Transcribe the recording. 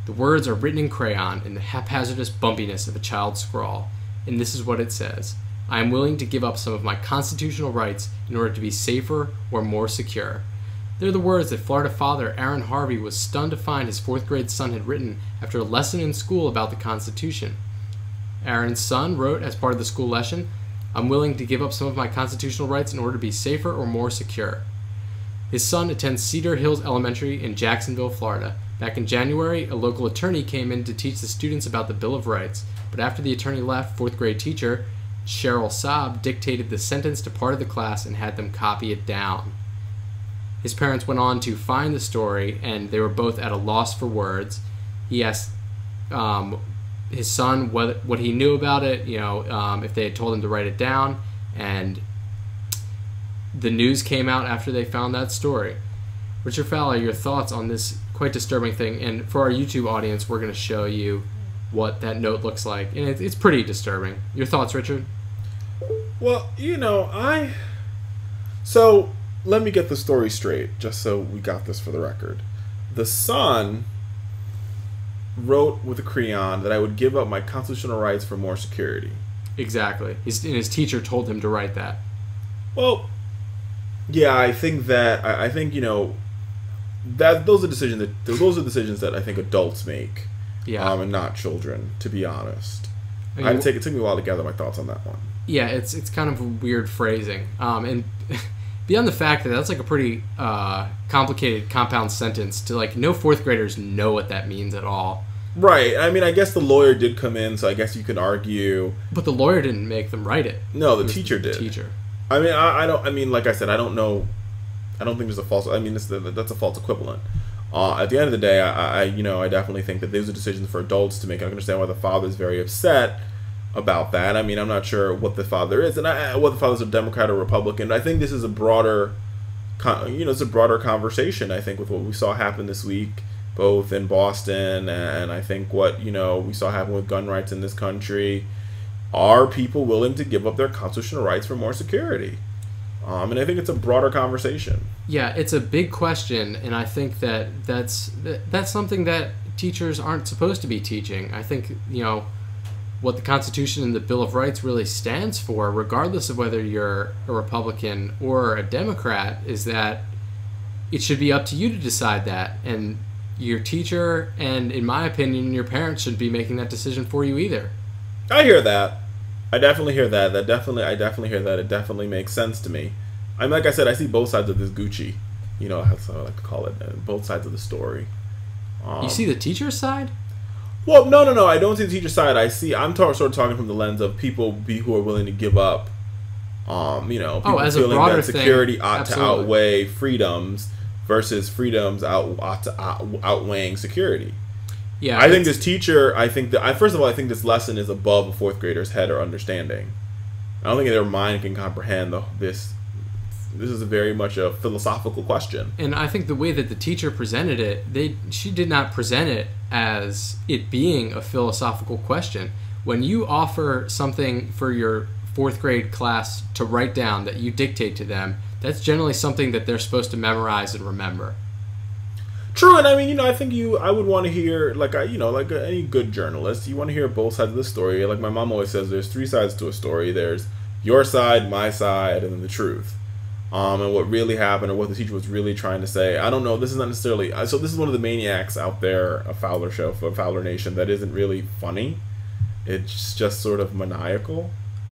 The words are written in crayon in the haphazardous bumpiness of a child's scrawl, and this is what it says. I am willing to give up some of my constitutional rights in order to be safer or more secure. They're the words that Florida father Aaron Harvey was stunned to find his 4th grade son had written after a lesson in school about the Constitution. Aaron's son wrote as part of the school lesson, I'm willing to give up some of my constitutional rights in order to be safer or more secure. His son attends Cedar Hills Elementary in Jacksonville, Florida. Back in January, a local attorney came in to teach the students about the Bill of Rights, but after the attorney left, 4th grade teacher Cheryl Saab dictated the sentence to part of the class and had them copy it down. His parents went on to find the story, and they were both at a loss for words. He asked his son what he knew about it, if they had told him to write it down, and the news came out after they found that story. Richard Fowler, your thoughts on this quite disturbing thing? And for our YouTube audience, we're going to show you what that note looks like, and it's pretty disturbing. Your thoughts, Richard? Well, so let me get the story straight, just so we got this for the record. The son wrote with a crayon that I would give up my constitutional rights for more security. Exactly. His teacher told him to write that. Well, yeah, I think that that those are decisions that I think adults make. Yeah. And not children, to be honest. I mean, it took me a while to gather my thoughts on that one. Yeah, it's kind of a weird phrasing. And beyond the fact that that's like a pretty complicated compound sentence to no 4th graders know what that means at all. Right. I mean, I guess the lawyer did come in, so I guess you could argue. But the lawyer didn't make them write it. No, the teacher did. Teacher. I mean, I don't. I mean, like I said, I don't know. I don't think there's a false. I mean, that's a false equivalent. At the end of the day, I definitely think that those are decisions for adults to make. I can understand why the father's very upset about that. I mean, I'm not sure what the father is, and whether the father's a Democrat or Republican. I think this is a broader, it's a broader conversation. I think with what we saw happen this week, both in Boston, and I think what we saw happen with gun rights in this country. Are people willing to give up their constitutional rights for more security? And I think it's a broader conversation. Yeah, it's a big question, and I think that's something that teachers aren't supposed to be teaching. I think, what the Constitution and the Bill of Rights really stands for, regardless of whether you're a Republican or a Democrat, is that it should be up to you to decide that. And your teacher, and in my opinion, your parents shouldn't be making that decision for you either. I hear that. I definitely hear that. I definitely hear that. It definitely makes sense to me. I mean, like I said, I see both sides of this Gucci. That's what I like to call it. Both sides of the story. You see the teacher's side? Well, no. I don't see the teacher's side. I'm sort of talking from the lens of people who are willing to give up. People as feeling a broader that security ought absolutely. to outweigh freedoms versus freedoms outweighing security. Yeah, I think this teacher. First of all, I think this lesson is above a 4th grader's head or understanding. I don't think their mind can comprehend this. This is very much a philosophical question. And I think the way that the teacher presented it, she did not present it as it being a philosophical question. When you offer something for your 4th grade class to write down that you dictate to them, that's generally something that they're supposed to memorize and remember. True, and I mean, I think I would want to hear, like any good journalist, you want to hear both sides of the story. Like my mom always says, there's 3 sides to a story. There's your side, my side, and then the truth. And what really happened, or what the teacher was really trying to say. I don't know. This is not necessarily. So this is one of the Maniacs out there, a Fowler show for Fowler Nation that isn't really funny. It's just sort of maniacal.